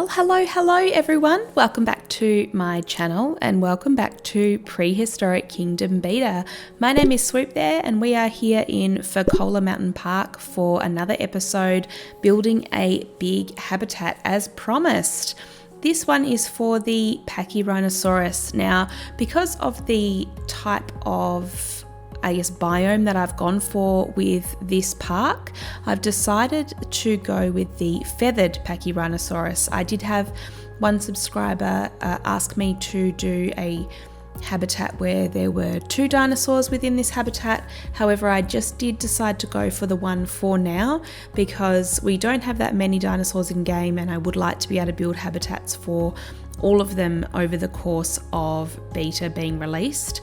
Well, hello everyone. Welcome back to my channel and welcome back to Prehistoric Kingdom Beta. My name is Swoop there and we are here in Fercola Mountain Park for another episode building a big habitat as promised. This one is for the Pachy rhinoceros. Now, because of the type of biome that I've gone for with this park, I've decided to go with the feathered Pachy rhinoceros. I did have one subscriber ask me to do a habitat where there were 2 dinosaurs within this habitat. However, I just did decide to go for the one for now because we don't have that many dinosaurs in game and I would like to be able to build habitats for all of them over the course of beta being released.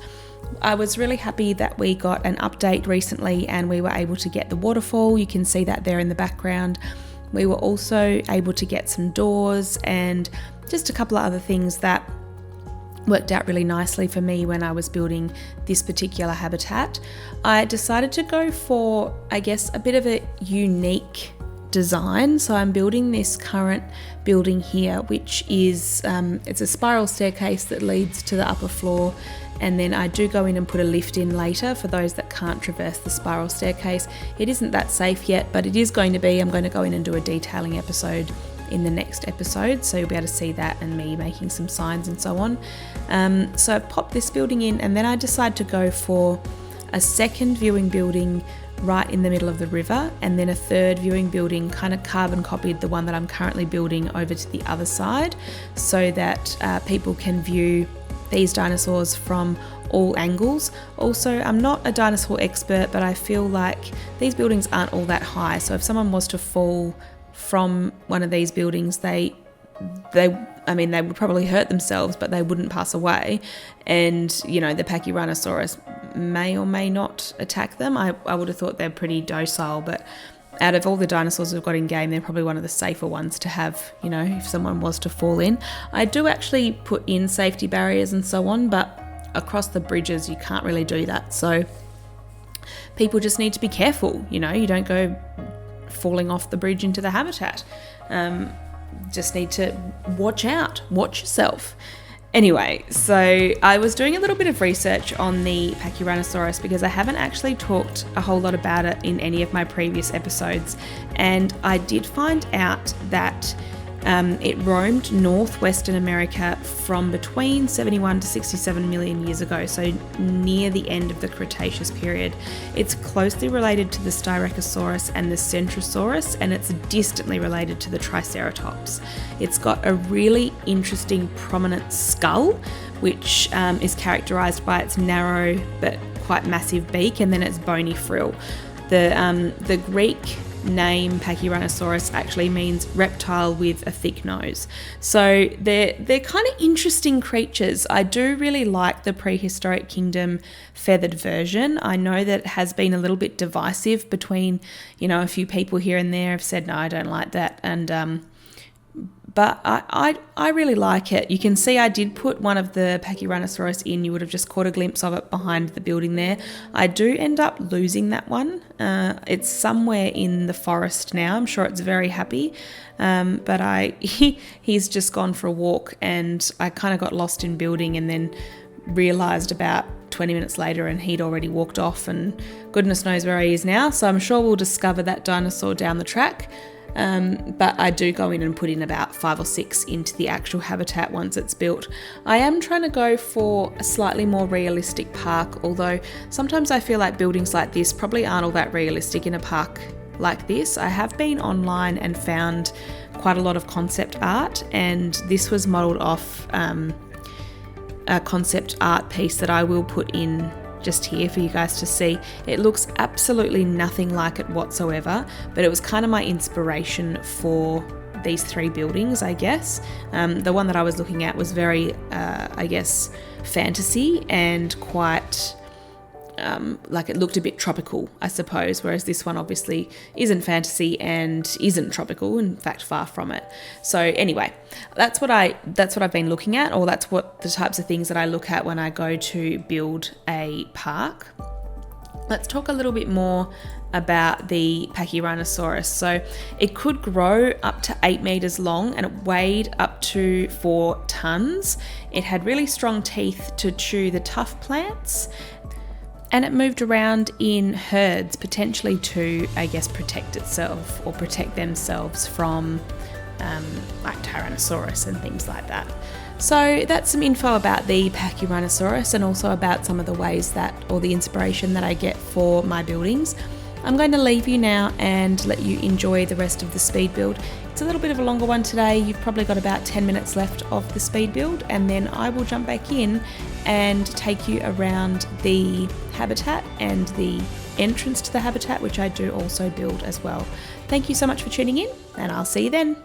I was really happy that we got an update recently and we were able to get the waterfall. You can see that there in the background. We were also able to get some doors and just a couple of other things that worked out really nicely for me when I was building this particular habitat. I decided to go for, a bit of a unique design. So I'm building this current building here, which is, it's a spiral staircase that leads to the upper floor. And then I do go in and put a lift in later for those that can't traverse the spiral staircase. It isn't that safe yet, but it is going to be. I'm going to go in and do a detailing episode in the next episode, so you'll be able to see that and me making some signs and so on. So I've popped this building in and then I decide to go for a second viewing building right in the middle of the river, and then a third viewing building kind of carbon copied the one that I'm currently building over to the other side so that people can view these dinosaurs from all angles. Also, I'm not a dinosaur expert, but I feel like these buildings aren't all that high, so if someone was to fall from one of these buildings, they would probably hurt themselves, but they wouldn't pass away. And, the Pachy rhinoceros may or may not attack them. I would have thought they're pretty docile, but out of all the dinosaurs we've got in game, they're probably one of the safer ones to have, if someone was to fall in. I do actually put in safety barriers and so on, but across the bridges, you can't really do that. So people just need to be careful, you don't go falling off the bridge into the habitat. Just need to watch out, watch yourself. Anyway, so I was doing a little bit of research on the Pachy rhinoceros because I haven't actually talked a whole lot about it in any of my previous episodes, and I did find out that it roamed northwestern America from between 71 to 67 million years ago, so near the end of the Cretaceous period. It's closely related to the Styracosaurus and the Centrosaurus, and it's distantly related to the Triceratops. It's got a really interesting prominent skull, which is characterized by its narrow but quite massive beak and then its bony frill. The Greek name Pachyrhinosaurus actually means reptile with a thick nose. So they're kind of interesting creatures. I do really like the Prehistoric Kingdom feathered version. I know that it has been a little bit divisive between, a few people here and there have said, no, I don't like that. And but I really like it. You can see I did put one of the Pachyrhinosaurus in. You would have just caught a glimpse of it behind the building there. I do end up losing that one. It's somewhere in the forest now. I'm sure it's very happy. But he's just gone for a walk and I kind of got lost in building and then realised about 20 minutes later and he'd already walked off and goodness knows where he is now. So I'm sure we'll discover that dinosaur down the track. But I do go in and put in about 5 or 6 into the actual habitat once it's built. I am trying to go for a slightly more realistic park, although sometimes I feel like buildings like this probably aren't all that realistic in a park like this. I have been online and found quite a lot of concept art, and this was modelled off a concept art piece that I will put in just here for you guys to see. It looks absolutely nothing like it whatsoever, but it was kind of my inspiration for these 3 buildings, I guess. The one that I was looking at was very, fantasy and quite like it looked a bit tropical, I suppose, whereas this one obviously isn't fantasy and isn't tropical, in fact far from it. So anyway, that's what I've been looking at, or that's what the types of things that I look at when I go to build a park. Let's talk a little bit more about the Pachy. So it could grow up to 8 meters long and it weighed up to 4 tons. It had really strong teeth to chew the tough plants, and it moved around in herds, potentially to, I guess, protect itself or protect themselves from like Tyrannosaurus and things like that. So that's some info about the Pachy and also about some of the ways that, or the inspiration that I get for my buildings. I'm going to leave you now and let you enjoy the rest of the speed build. It's a little bit of a longer one today. You've probably got about 10 minutes left of the speed build, and then I will jump back in and take you around the habitat and the entrance to the habitat, which I do also build as well. Thank you so much for tuning in, and I'll see you then.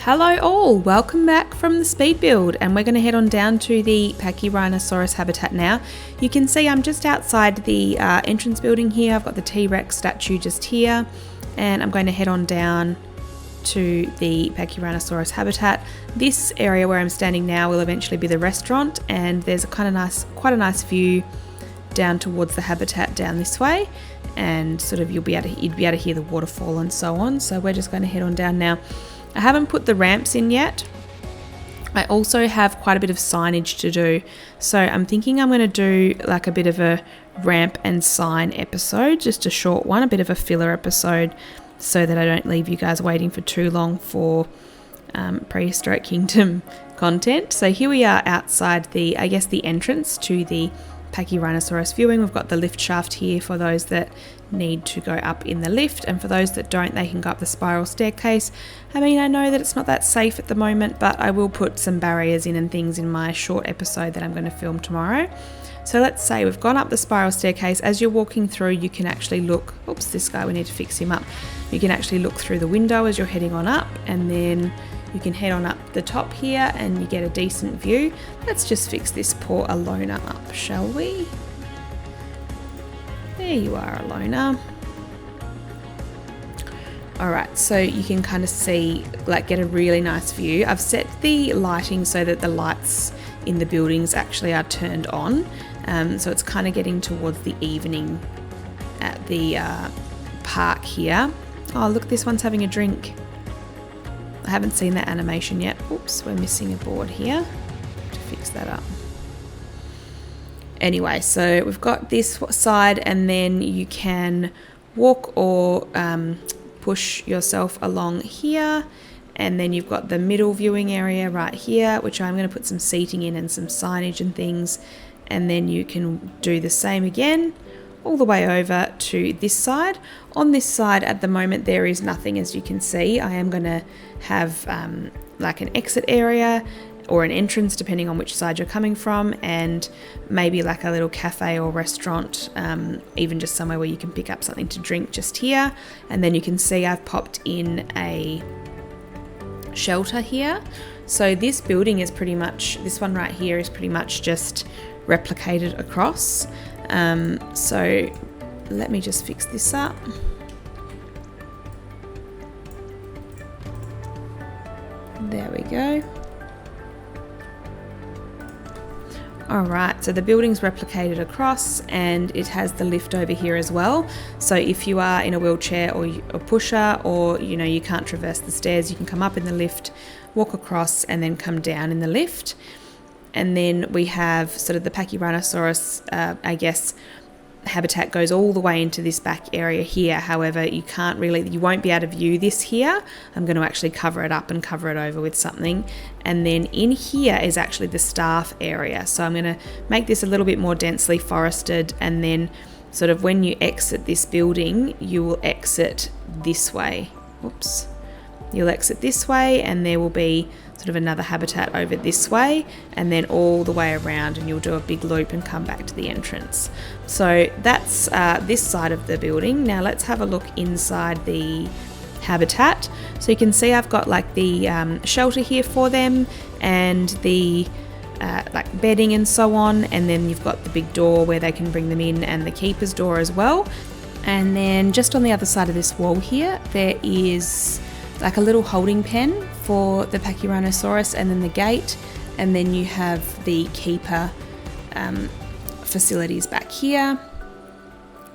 Hello all, welcome back from the speed build, and we're going to head on down to the Pachyrhinosaurus habitat now. You can see I'm just outside the entrance building here. I've got the T-Rex statue just here, and I'm going to head on down to the Pachyrhinosaurus habitat. This area where I'm standing now will eventually be the restaurant, and there's quite a nice view down towards the habitat down this way, and sort of you'd be able to hear the waterfall and so on. So we're just going to head on down now. I haven't put the ramps in yet. I also have quite a bit of signage to do, so I'm thinking I'm going to do like a bit of a ramp and sign episode, just a short one, a bit of a filler episode, so that I don't leave you guys waiting for too long for Prehistoric Kingdom content. So here we are outside the entrance to the Pachyrhinosaurus viewing. We've got the lift shaft here for those that need to go up in the lift, and for those that don't, they can go up the spiral staircase. I mean, I know that it's not that safe at the moment, but I will put some barriers in and things in my short episode that I'm going to film tomorrow. So let's say we've gone up the spiral staircase. As you're walking through, you can actually look, oops, this guy, we need to fix him up. You can actually look through the window as you're heading on up, and then you can head on up the top here and you get a decent view. Let's just fix this poor Alona up, shall we? There you are, Alona. Alright, so you can kind of see, like, get a really nice view. I've set the lighting so that the lights in the buildings actually are turned on. So it's kind of getting towards the evening at the park here. Oh, look, this one's having a drink. I haven't seen that animation yet. Oops, we're missing a board here. To fix that up. Anyway, so we've got this side, and then you can walk or push yourself along here, and then you've got the middle viewing area right here, which I'm going to put some seating in and some signage and things, and then you can do the same again all the way over to this side. On this side at the moment there is nothing, as you can see. I am going to have like an exit area or an entrance depending on which side you're coming from, and maybe like a little cafe or restaurant, even just somewhere where you can pick up something to drink just here. And then you can see I've popped in a shelter here. So this building is pretty much, this one right here is pretty much just replicated across. So let me just fix this up. There we go. Alright, so the building's replicated across, and it has the lift over here as well. So if you are in a wheelchair or a pusher, or you can't traverse the stairs, you can come up in the lift, walk across, and then come down in the lift. And then we have sort of the Pachyrhinosaurus, habitat goes all the way into this back area here. However, you won't be able to view this here. I'm going to actually cover it up and cover it over with something. And then in here is actually the staff area. So I'm going to make this a little bit more densely forested, and then sort of when you exit this building, you will exit this way. Oops. You'll exit this way, and there will be sort of another habitat over this way, and then all the way around, and you'll do a big loop and come back to the entrance. So that's this side of the building. Now let's have a look inside the habitat. So you can see I've got like the shelter here for them, and the like bedding and so on, and then you've got the big door where they can bring them in, and the keeper's door as well. And then just on the other side of this wall here, there is like a little holding pen for the Pachyrhinosaurus, and then the gate, and then you have the keeper facilities back here,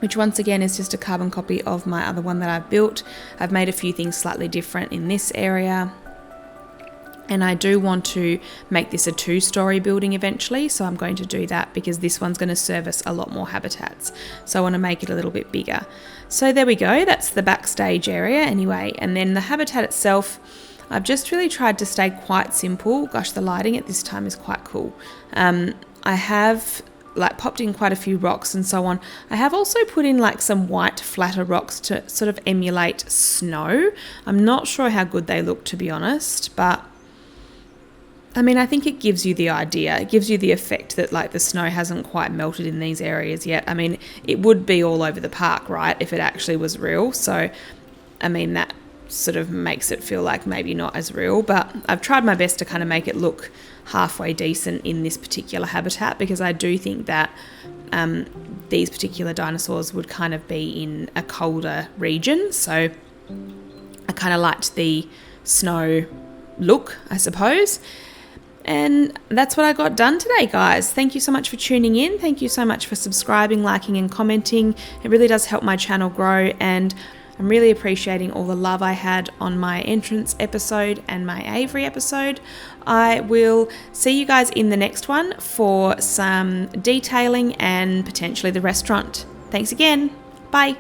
which once again is just a carbon copy of my other one that I've built. I've made a few things slightly different in this area, and I do want to make this a 2-story building eventually, so I'm going to do that because this one's going to service a lot more habitats, so I want to make it a little bit bigger. So there we go, that's the backstage area anyway. And then the habitat itself, I've just really tried to stay quite simple. Gosh, the lighting at this time is quite cool. I have like popped in quite a few rocks and so on. I have also put in like some white flatter rocks to sort of emulate snow. I'm not sure how good they look, to be honest, but I mean, I think it gives you the idea. It gives you the effect that like the snow hasn't quite melted in these areas yet. I mean, it would be all over the park, right, if it actually was real. So, I mean, that sort of makes it feel like maybe not as real, but I've tried my best to kind of make it look halfway decent in this particular habitat, because I do think that these particular dinosaurs would kind of be in a colder region, so I kind of liked the snow look, I suppose. And that's what I got done today, guys. Thank you so much for tuning in. Thank you so much for subscribing, liking and commenting. It really does help my channel grow, and I'm really appreciating all the love I had on my entrance episode and my Avery episode. I will see you guys in the next one for some detailing and potentially the restaurant. Thanks again. Bye.